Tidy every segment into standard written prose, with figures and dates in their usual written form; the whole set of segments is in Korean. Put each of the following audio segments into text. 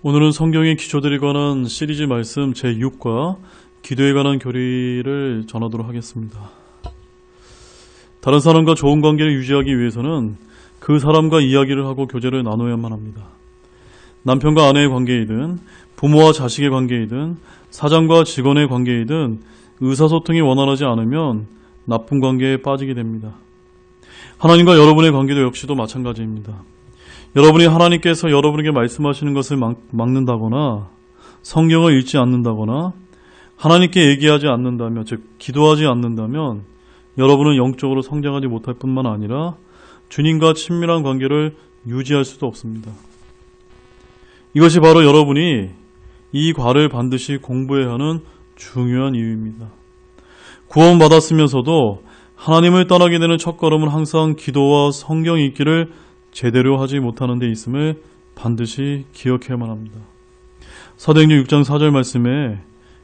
오늘은 성경의 기초들에 관한 시리즈 말씀 제6과 기도에 관한 교리를 전하도록 하겠습니다. 다른 사람과 좋은 관계를 유지하기 위해서는 그 사람과 이야기를 하고 교제를 나눠야만 합니다. 남편과 아내의 관계이든 부모와 자식의 관계이든 사장과 직원의 관계이든 의사소통이 원활하지 않으면 나쁜 관계에 빠지게 됩니다. 하나님과 여러분의 관계도 역시도 마찬가지입니다. 여러분이 하나님께서 여러분에게 말씀하시는 것을 막는다거나 성경을 읽지 않는다거나 하나님께 얘기하지 않는다면, 즉 기도하지 않는다면 여러분은 영적으로 성장하지 못할 뿐만 아니라 주님과 친밀한 관계를 유지할 수도 없습니다. 이것이 바로 여러분이 이 과를 반드시 공부해야 하는 중요한 이유입니다. 구원받았으면서도 하나님을 떠나게 되는 첫걸음은 항상 기도와 성경 읽기를 제대로 하지 못하는 데 있음을 반드시 기억해야만 합니다. 사도행전 6장 4절 말씀에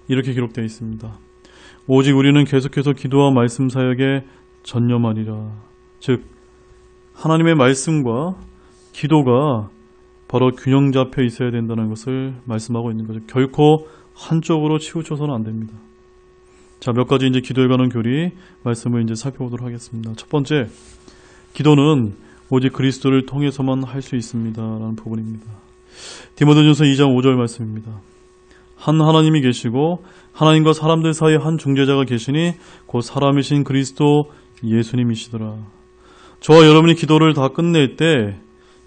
이렇게 기록되어 있습니다. 오직 우리는 계속해서 기도와 말씀 사역에 전념하리라. 즉 하나님의 말씀과 기도가 바로 균형 잡혀 있어야 된다는 것을 말씀하고 있는 거죠. 결코 한쪽으로 치우쳐서는 안 됩니다. 자, 몇 가지 이제 기도에 관한 교리 말씀을 이제 살펴보도록 하겠습니다. 첫 번째, 기도는 오직 그리스도를 통해서만 할 수 있습니다. 라는 부분입니다. 디모데전서 2장 5절 말씀입니다. 한 하나님이 계시고 하나님과 사람들 사이에 한 중재자가 계시니 곧 사람이신 그리스도 예수님이시더라. 저와 여러분이 기도를 다 끝낼 때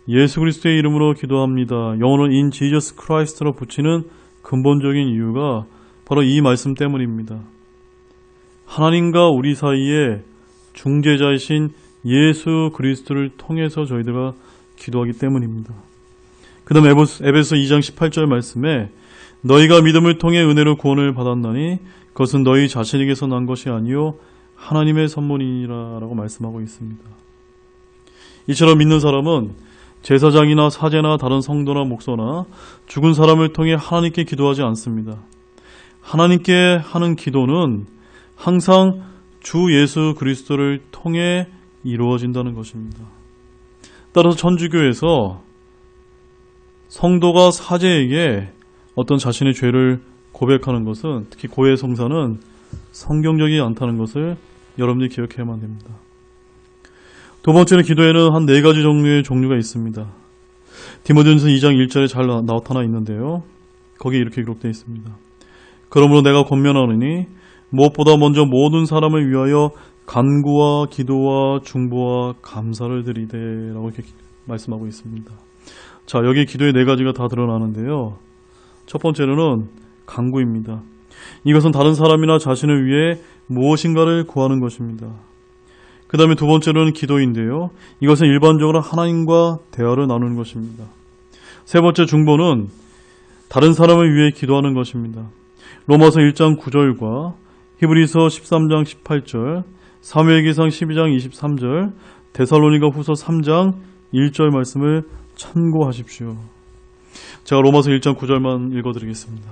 예수 그리스도의 이름으로 기도합니다. 영어로는 in Jesus Christ로 붙이는 근본적인 이유가 바로 이 말씀 때문입니다. 하나님과 우리 사이에 중재자이신 예수 그리스도를 통해서 저희들과 기도하기 때문입니다. 그 다음 에베소 2장 18절 말씀에 너희가 믿음을 통해 은혜로 구원을 받았나니 그것은 너희 자신에게서 난 것이 아니요 하나님의 선물이니라 라고 말씀하고 있습니다. 이처럼 믿는 사람은 제사장이나 사제나 다른 성도나 목사나 죽은 사람을 통해 하나님께 기도하지 않습니다. 하나님께 하는 기도는 항상 주 예수 그리스도를 통해 이루어진다는 것입니다. 따라서 천주교에서 성도가 사제에게 어떤 자신의 죄를 고백하는 것은, 특히 고해 성사는 성경적이지 않다는 것을 여러분들이 기억해야만 됩니다. 두 번째는 기도에는 한 4가지 종류의 종류가 있습니다. 디모데전서 2장 1절에 잘 나타나 있는데요. 거기에 이렇게 기록되어 있습니다. 그러므로 내가 권면하노니 무엇보다 먼저 모든 사람을 위하여 간구와 기도와 중보와 감사를 드리되 라고 이렇게 말씀하고 있습니다. 자, 여기 기도의 4가지가 다 드러나는데요. 첫 번째로는 간구입니다. 이것은 다른 사람이나 자신을 위해 무엇인가를 구하는 것입니다. 그 다음에 두 번째로는 기도인데요. 이것은 일반적으로 하나님과 대화를 나누는 것입니다. 세 번째 중보는 다른 사람을 위해 기도하는 것입니다. 로마서 1장 9절과 히브리서 13장 18절, 사무엘기상 12장 23절, 데살로니가 후서 3장 1절 말씀을 참고하십시오. 제가 로마서 1장 9절만 읽어드리겠습니다.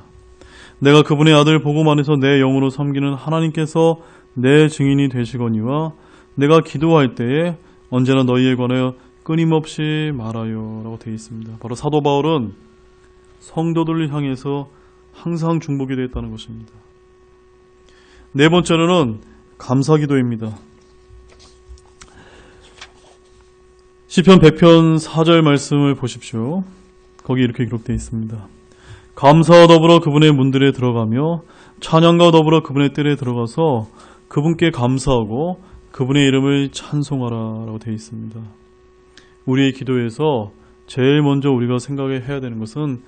내가 그분의 아들 복음 안에서 내 영으로 섬기는 하나님께서 내 증인이 되시거니와 내가 기도할 때에 언제나 너희에 관하여 끊임없이 말하여 라고 되어 있습니다. 바로 사도 바울은 성도들을 향해서 항상 중보기도 했다는 것입니다. 네 번째로는 감사기도입니다. 시편 100편 4절 말씀을 보십시오. 거기 이렇게 기록되어 있습니다. 감사와 더불어 그분의 문들에 들어가며 찬양과 더불어 그분의 뜰에 들어가서 그분께 감사하고 그분의 이름을 찬송하라 라고 되어 있습니다. 우리의 기도에서 제일 먼저 우리가 생각해야 되는 것은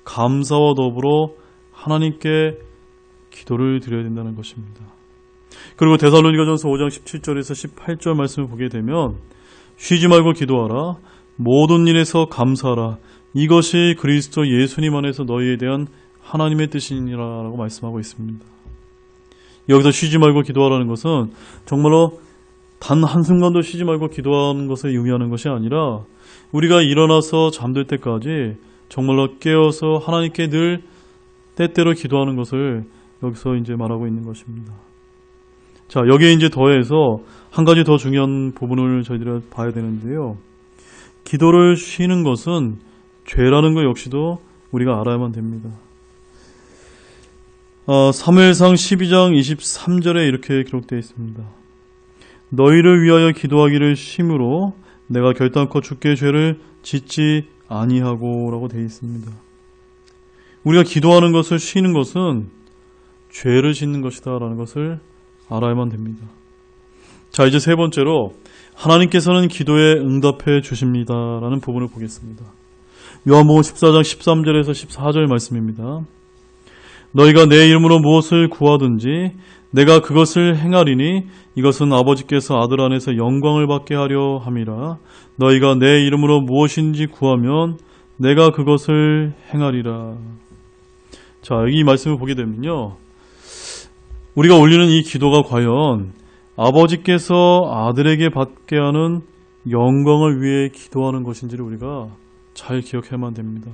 감사와 더불어 하나님께 기도를 드려야 된다는 것입니다. 그리고 데살로니가전서 5장 17절에서 18절 말씀을 보게 되면 쉬지 말고 기도하라 모든 일에서 감사하라 이것이 그리스도 예수님 안에서 너희에 대한 하나님의 뜻이니라 라고 말씀하고 있습니다. 여기서 쉬지 말고 기도하라는 것은 정말로 단 한순간도 쉬지 말고 기도하는 것을 의미하는 것이 아니라 우리가 일어나서 잠들 때까지 정말로 깨어서 하나님께 늘 때때로 기도하는 것을 여기서 이제 말하고 있는 것입니다. 자, 여기에 이제 더해서 한 가지 더 중요한 부분을 저희들이 봐야 되는데요. 기도를 쉬는 것은 죄라는 것 역시도 우리가 알아야만 됩니다. 사무엘상 12장 23절에 이렇게 기록되어 있습니다. 너희를 위하여 기도하기를 쉼으로 내가 결단코 주께 죄를 짓지 아니하고 라고 되어 있습니다. 우리가 기도하는 것을 쉬는 것은 죄를 짓는 것이다 라는 것을 알아야만 됩니다. 자, 이제 세 번째로 하나님께서는 기도에 응답해 주십니다 라는 부분을 보겠습니다. 요한복음 14장 13절에서 14절 말씀입니다. 너희가 내 이름으로 무엇을 구하든지 내가 그것을 행하리니 이것은 아버지께서 아들 안에서 영광을 받게 하려 함이라. 너희가 내 이름으로 무엇인지 구하면 내가 그것을 행하리라. 자, 여기 이 말씀을 보게 되면요, 우리가 올리는 이 기도가 과연 아버지께서 아들에게 받게 하는 영광을 위해 기도하는 것인지를 우리가 잘 기억해야만 됩니다.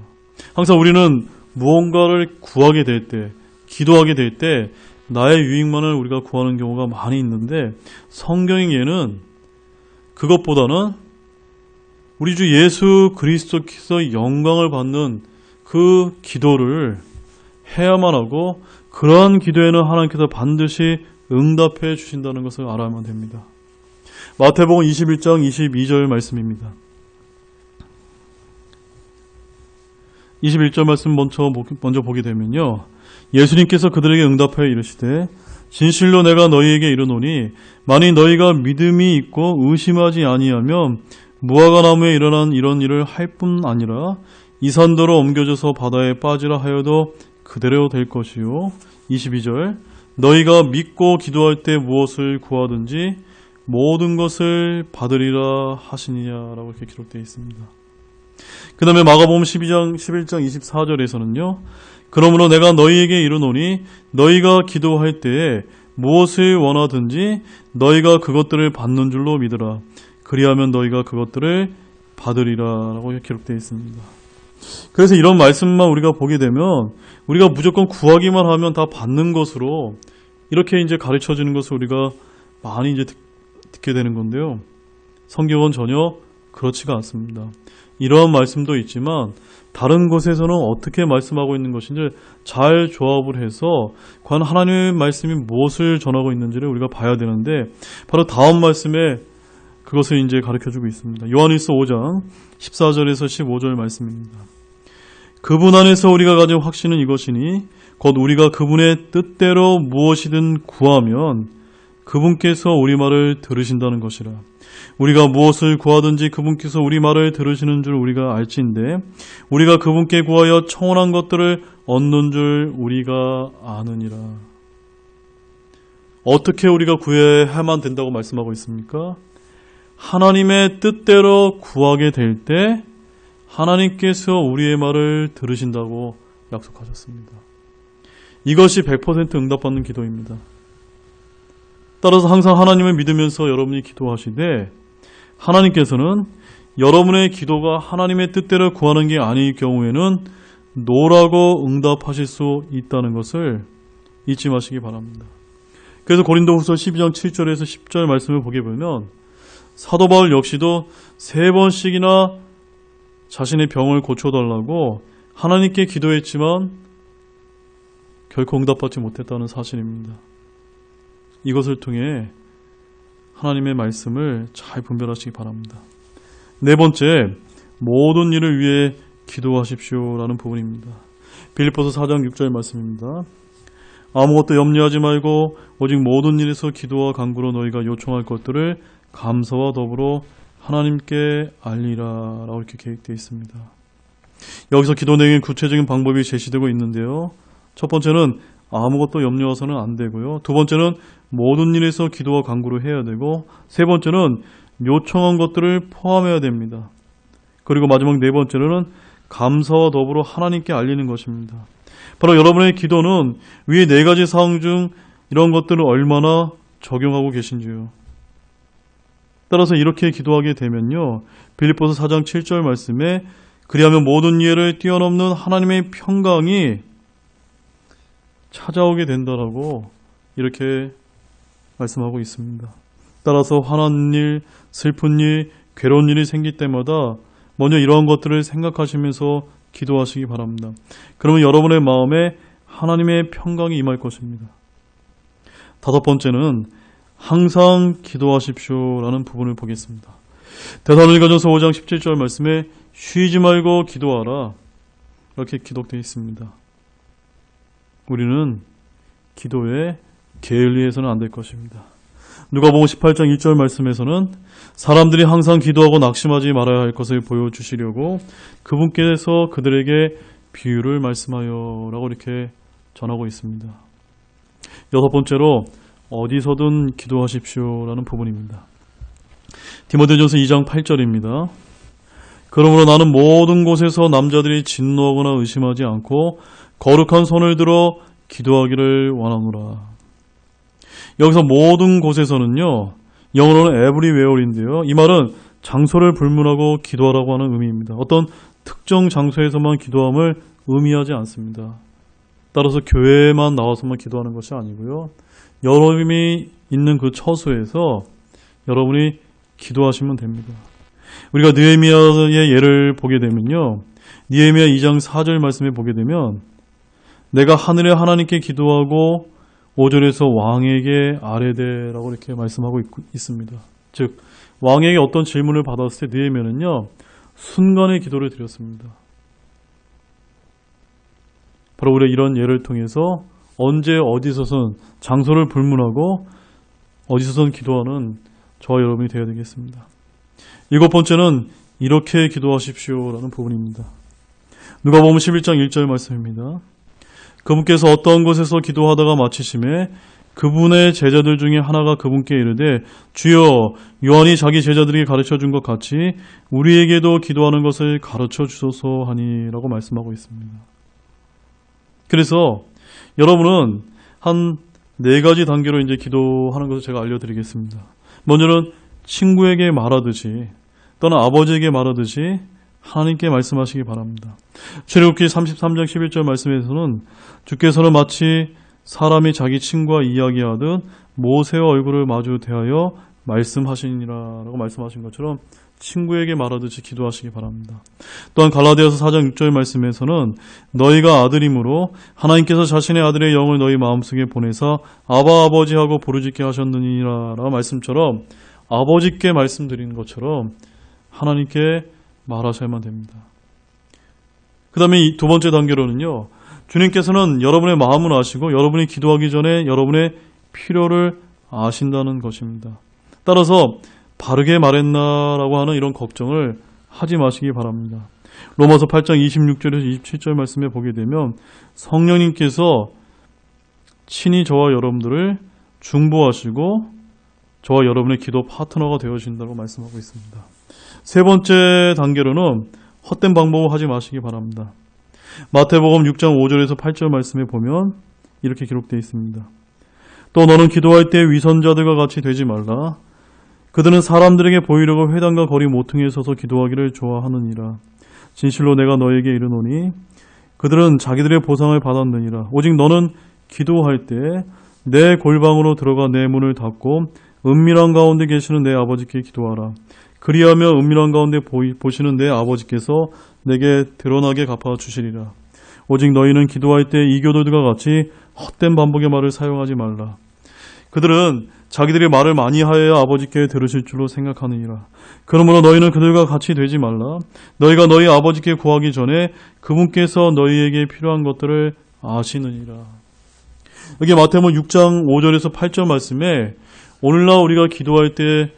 항상 우리는 무언가를 구하게 될 때, 기도하게 될 때 나의 유익만을 우리가 구하는 경우가 많이 있는데, 성경에는 그것보다는 우리 주 예수 그리스도께서 영광을 받는 그 기도를 해야만 하고, 그러한 기도에는 하나님께서 반드시 응답해 주신다는 것을 알아야만 됩니다. 마태복음 21장 22절 말씀입니다. 21절 말씀 먼저 보게 되면요, 예수님께서 그들에게 응답하여 이르시되 진실로 내가 너희에게 이르노니 만일 너희가 믿음이 있고 의심하지 아니하면 무화과 나무에 일어난 이런 일을 할 뿐 아니라 이 산더러 옮겨져서 바다에 빠지라 하여도 그대로 될 것이요. 22절 너희가 믿고 기도할 때 무엇을 구하든지 모든 것을 받으리라 하시니라라고 이렇게 기록되어 있습니다. 그 다음에 마가복음 11장 24절에서는요, 그러므로 내가 너희에게 이르노니 너희가 기도할 때에 무엇을 원하든지 너희가 그것들을 받는 줄로 믿으라. 그리하면 너희가 그것들을 받으리라 라고 기록되어 있습니다. 그래서 이런 말씀만 우리가 보게 되면 우리가 무조건 구하기만 하면 다 받는 것으로 이렇게 이제 가르쳐 주는 것을 우리가 많이 이제 듣게 되는 건데요. 성경은 전혀 그렇지가 않습니다. 이러한 말씀도 있지만 다른 곳에서는 어떻게 말씀하고 있는 것인지 잘 조합을 해서 과연 하나님의 말씀이 무엇을 전하고 있는지를 우리가 봐야 되는데, 바로 다음 말씀에 그것을 이제 가르쳐주고 있습니다. 요한일서 5장 14절에서 15절 말씀입니다. 그분 안에서 우리가 가진 확신은 이것이니 곧 우리가 그분의 뜻대로 무엇이든 구하면 그분께서 우리 말을 들으신다는 것이라. 우리가 무엇을 구하든지 그분께서 우리 말을 들으시는 줄 우리가 알지인데 우리가 그분께 구하여 청원한 것들을 얻는 줄 우리가 아느니라. 어떻게 우리가 구해야만 된다고 말씀하고 있습니까? 하나님의 뜻대로 구하게 될 때 하나님께서 우리의 말을 들으신다고 약속하셨습니다. 이것이 100% 응답받는 기도입니다. 따라서 항상 하나님을 믿으면서 여러분이 기도하시되 하나님께서는 여러분의 기도가 하나님의 뜻대로 구하는 게 아닐 경우에는 노라고 응답하실 수 있다는 것을 잊지 마시기 바랍니다. 그래서 고린도후서 12장 7절에서 10절 말씀을 보게 보면 사도 바울 역시도 3번씩이나 자신의 병을 고쳐달라고 하나님께 기도했지만 결코 응답받지 못했다는 사실입니다. 이것을 통해 하나님의 말씀을 잘 분별하시기 바랍니다. 4번째, 모든 일을 위해 기도하십시오라는 부분입니다. 빌립보서 4장 6절 말씀입니다. 아무것도 염려하지 말고 오직 모든 일에서 기도와 간구로 너희가 요청할 것들을 감사와 더불어 하나님께 알리라 라고 이렇게 계획되어 있습니다. 여기서 기도 내용의 구체적인 방법이 제시되고 있는데요. 첫 번째는 아무것도 염려해서는 안 되고요. 두 번째는 모든 일에서 기도와 간구를 해야 되고, 세 번째는 요청한 것들을 포함해야 됩니다. 그리고 마지막 4번째로는 감사와 더불어 하나님께 알리는 것입니다. 바로 여러분의 기도는 위에 4가지 사항 중 이런 것들을 얼마나 적용하고 계신지요. 따라서 이렇게 기도하게 되면요, 빌립보서 4장 7절 말씀에 그리하면 모든 이해를 뛰어넘는 하나님의 평강이 찾아오게 된다라고 이렇게 말씀하고 있습니다. 따라서 화난 일, 슬픈 일, 괴로운 일이 생길 때마다 먼저 이러한 것들을 생각하시면서 기도하시기 바랍니다. 그러면 여러분의 마음에 하나님의 평강이 임할 것입니다. 다섯 번째는 항상 기도하십시오라는 부분을 보겠습니다. 데살로니가전서 5장 17절 말씀에 쉬지 말고 기도하라 이렇게 기록되어 있습니다. 우리는 기도에 게을리해서는 안 될 것입니다. 누가복음 18장 1절 말씀에서는 사람들이 항상 기도하고 낙심하지 말아야 할 것을 보여주시려고 그분께서 그들에게 비유를 말씀하여 라고 이렇게 전하고 있습니다. 여섯 번째로 어디서든 기도하십시오라는 부분입니다. 디모데전서 2장 8절입니다. 그러므로 나는 모든 곳에서 남자들이 진노하거나 의심하지 않고 거룩한 손을 들어 기도하기를 원하노라. 여기서 모든 곳에서는요, 영어로는 everywhere인데요. 이 말은 장소를 불문하고 기도하라고 하는 의미입니다. 어떤 특정 장소에서만 기도함을 의미하지 않습니다. 따라서 교회에만 나와서만 기도하는 것이 아니고요. 여러분이 있는 그 처소에서 여러분이 기도하시면 됩니다. 우리가 느헤미야의 예를 보게 되면요. 느헤미야 2장 4절 말씀에 보게 되면 내가 하늘의 하나님께 기도하고 5절에서 왕에게 아뢰되라고 이렇게 말씀하고 있습니다. 즉 왕에게 어떤 질문을 받았을 때 느헤미야는요. 순간의 기도를 드렸습니다. 바로 우리가 이런 예를 통해서 언제 어디서든 장소를 불문하고 어디서든 기도하는 저와 여러분이 되어야 되겠습니다. 일곱 번째는 이렇게 기도하십시오라는 부분입니다. 누가복음 11장 1절 말씀입니다. 그분께서 어떤 곳에서 기도하다가 마치심에 그분의 제자들 중에 하나가 그분께 이르되 주여 요한이 자기 제자들에게 가르쳐 준 것 같이 우리에게도 기도하는 것을 가르쳐 주소서 하니라고 말씀하고 있습니다. 그래서 여러분은 한 네 가지 단계로 이제 기도하는 것을 제가 알려드리겠습니다. 먼저는 친구에게 말하듯이 또는 아버지에게 말하듯이 하나님께 말씀하시기 바랍니다. 출애굽기 33장 11절 말씀에서는 주께서는 마치 사람이 자기 친구와 이야기하듯 모세와 얼굴을 마주 대하여 말씀하시니라라고 말씀하신 것처럼 친구에게 말하듯이 기도하시기 바랍니다. 또한 갈라디아서 4장 6절 말씀에서는 너희가 아들이므로 하나님께서 자신의 아들의 영을 너희 마음속에 보내사 아바 아버지 하고 부르짖게 하셨느니라 라고 말씀처럼 아버지께 말씀드리는 것처럼 하나님께 말하셔야만 됩니다. 그 다음에 두 번째 단계로는요. 주님께서는 여러분의 마음을 아시고 여러분이 기도하기 전에 여러분의 필요를 아신다는 것입니다. 따라서 바르게 말했나라고 하는 이런 걱정을 하지 마시기 바랍니다. 로마서 8장 26절에서 27절 말씀에 보게 되면 성령님께서 친히 저와 여러분들을 중보하시고 저와 여러분의 기도 파트너가 되어주신다고 말씀하고 있습니다. 세 번째 단계로는 헛된 방법을 하지 마시기 바랍니다. 마태복음 6장 5절에서 8절 말씀에 보면 이렇게 기록되어 있습니다. 또 너는 기도할 때 위선자들과 같이 되지 말라. 그들은 사람들에게 보이려고 회당과 거리 모퉁이에 서서 기도하기를 좋아하느니라. 진실로 내가 너에게 이르노니 그들은 자기들의 보상을 받았느니라. 오직 너는 기도할 때 내 골방으로 들어가 내 문을 닫고 은밀한 가운데 계시는 내 아버지께 기도하라. 그리하며 은밀한 가운데 보시는 내 아버지께서 내게 드러나게 갚아주시리라. 오직 너희는 기도할 때 이교도들과 같이 헛된 반복의 말을 사용하지 말라. 그들은 자기들이 말을 많이 하여야 아버지께 들으실 줄로 생각하느니라. 그러므로 너희는 그들과 같이 되지 말라. 너희가 너희 아버지께 구하기 전에 그분께서 너희에게 필요한 것들을 아시느니라. 여기 마태복음 6장 5절에서 8절 말씀에 오늘날 우리가 기도할 때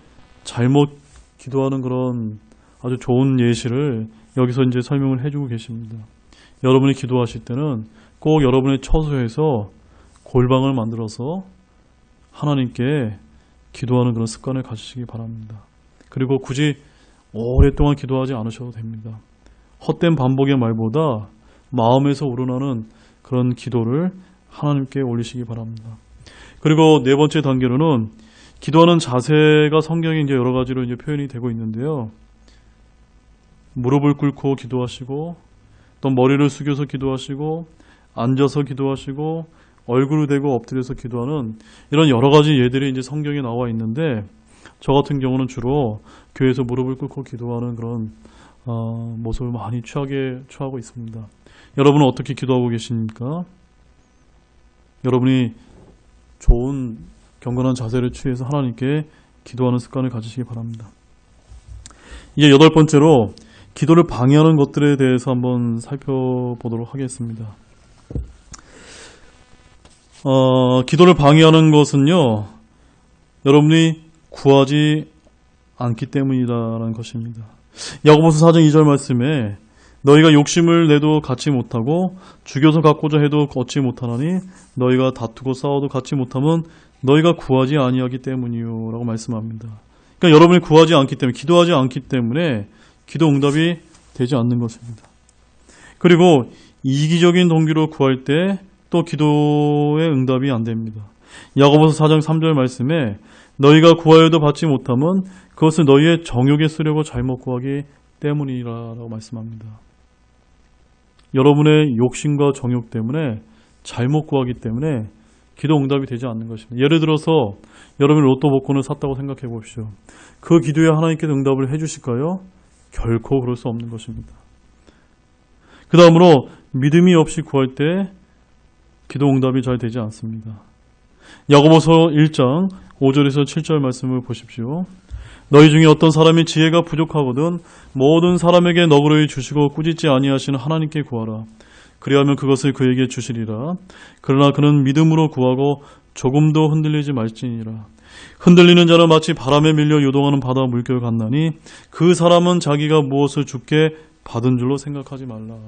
잘못 기도하는 그런 아주 좋은 예시를 여기서 이제 설명을 해주고 계십니다. 여러분이 기도하실 때는 꼭 여러분의 처소에서 골방을 만들어서 하나님께 기도하는 그런 습관을 가지시기 바랍니다. 그리고 굳이 오랫동안 기도하지 않으셔도 됩니다. 헛된 반복의 말보다 마음에서 우러나는 그런 기도를 하나님께 올리시기 바랍니다. 그리고 네 번째 단계로는 기도하는 자세가 성경에 이제 여러 가지로 이제 표현이 되고 있는데요. 무릎을 꿇고 기도하시고, 또 머리를 숙여서 기도하시고, 앉아서 기도하시고, 얼굴을 대고 엎드려서 기도하는 이런 여러 가지 예들이 이제 성경에 나와 있는데, 저 같은 경우는 주로 교회에서 무릎을 꿇고 기도하는 그런 모습을 많이 취하고 있습니다. 여러분은 어떻게 기도하고 계십니까? 여러분이 좋은 경건한 자세를 취해서 하나님께 기도하는 습관을 가지시기 바랍니다. 이제 8번째로 기도를 방해하는 것들에 대해서 한번 살펴보도록 하겠습니다. 기도를 방해하는 것은요, 여러분이 구하지 않기 때문이라는 것입니다. 야고보서 4장 2절 말씀에 너희가 욕심을 내도 갖지 못하고 죽여서 갖고자 해도 얻지 못하나니 너희가 다투고 싸워도 갖지 못하면 너희가 구하지 아니하기 때문이요 라고 말씀합니다. 그러니까 여러분이 구하지 않기 때문에, 기도하지 않기 때문에 기도 응답이 되지 않는 것입니다. 그리고 이기적인 동기로 구할 때 또 기도의 응답이 안 됩니다. 야고보서 4장 3절 말씀에 너희가 구하여도 받지 못하면 그것을 너희의 정욕에 쓰려고 잘못 구하기 때문이라고 말씀합니다. 여러분의 욕심과 정욕 때문에 잘못 구하기 때문에 기도 응답이 되지 않는 것입니다. 예를 들어서 여러분이 로또 복권을 샀다고 생각해 보십시오. 그 기도에 하나님께서 응답을 해주실까요? 결코 그럴 수 없는 것입니다. 그 다음으로 믿음이 없이 구할 때 기도 응답이 잘 되지 않습니다. 야고보서 1장 5절에서 7절 말씀을 보십시오. 너희 중에 어떤 사람이 지혜가 부족하거든 모든 사람에게 너그러이 주시고 꾸짖지 아니하시는 하나님께 구하라. 그리하면 그것을 그에게 주시리라. 그러나 그는 믿음으로 구하고 조금도 흔들리지 말지니라. 흔들리는 자는 마치 바람에 밀려 요동하는 바다 물결 같나니 그 사람은 자기가 무엇을 주께 받은 줄로 생각하지 말라.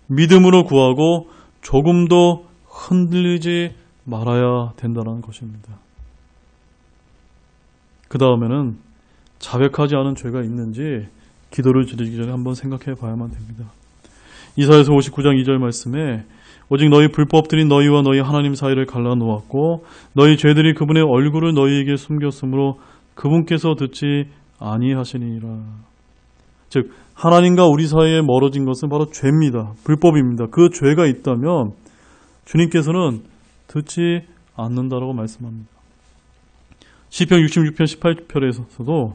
믿음으로 구하고 조금도 흔들리지 말아야 된다는 것입니다. 그 다음에는 자백하지 않은 죄가 있는지 기도를 드리기 전에 한번 생각해 봐야만 됩니다. 이사야서 59장 2절 말씀에 오직 너희 불법들이 너희와 너희 하나님 사이를 갈라놓았고 너희 죄들이 그분의 얼굴을 너희에게 숨겼으므로 그분께서 듣지 아니하시니라. 즉 하나님과 우리 사이에 멀어진 것은 바로 죄입니다. 불법입니다. 그 죄가 있다면 주님께서는 듣지 않는다라고 말씀합니다. 시편 66편 18편에서도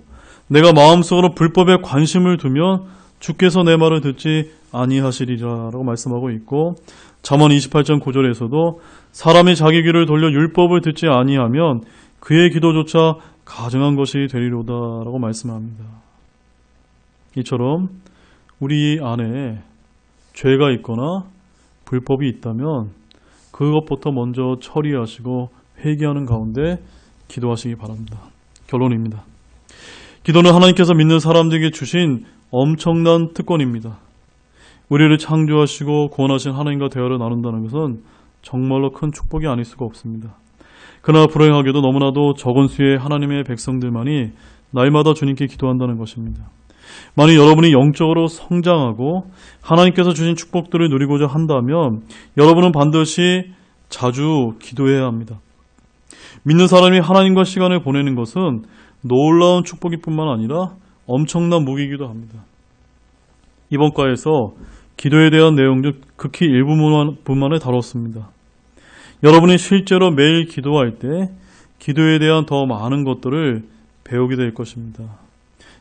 내가 마음속으로 불법에 관심을 두면 주께서 내 말을 듣지 아니하시리라라고 말씀하고 있고 잠언 28장 9절에서도 사람이 자기 귀를 돌려 율법을 듣지 아니하면 그의 기도조차 가증한 것이 되리로다라고 말씀합니다. 이처럼 우리 안에 죄가 있거나 불법이 있다면 그것부터 먼저 처리하시고 회개하는 가운데 기도하시기 바랍니다. 결론입니다. 기도는 하나님께서 믿는 사람들에게 주신 엄청난 특권입니다. 우리를 창조하시고 구원하신 하나님과 대화를 나눈다는 것은 정말로 큰 축복이 아닐 수가 없습니다. 그러나 불행하게도 너무나도 적은 수의 하나님의 백성들만이 날마다 주님께 기도한다는 것입니다. 만약 여러분이 영적으로 성장하고 하나님께서 주신 축복들을 누리고자 한다면 여러분은 반드시 자주 기도해야 합니다. 믿는 사람이 하나님과 시간을 보내는 것은 놀라운 축복일 뿐만 아니라 엄청난 무기이기도 합니다. 이번 과에서 기도에 대한 내용 중 극히 일부분만을 다뤘습니다. 여러분이 실제로 매일 기도할 때 기도에 대한 더 많은 것들을 배우게 될 것입니다.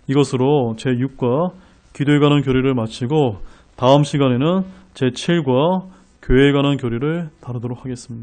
이것으로 제6과 기도에 관한 교리를 마치고 다음 시간에는 제7과 교회에 관한 교리를 다루도록 하겠습니다.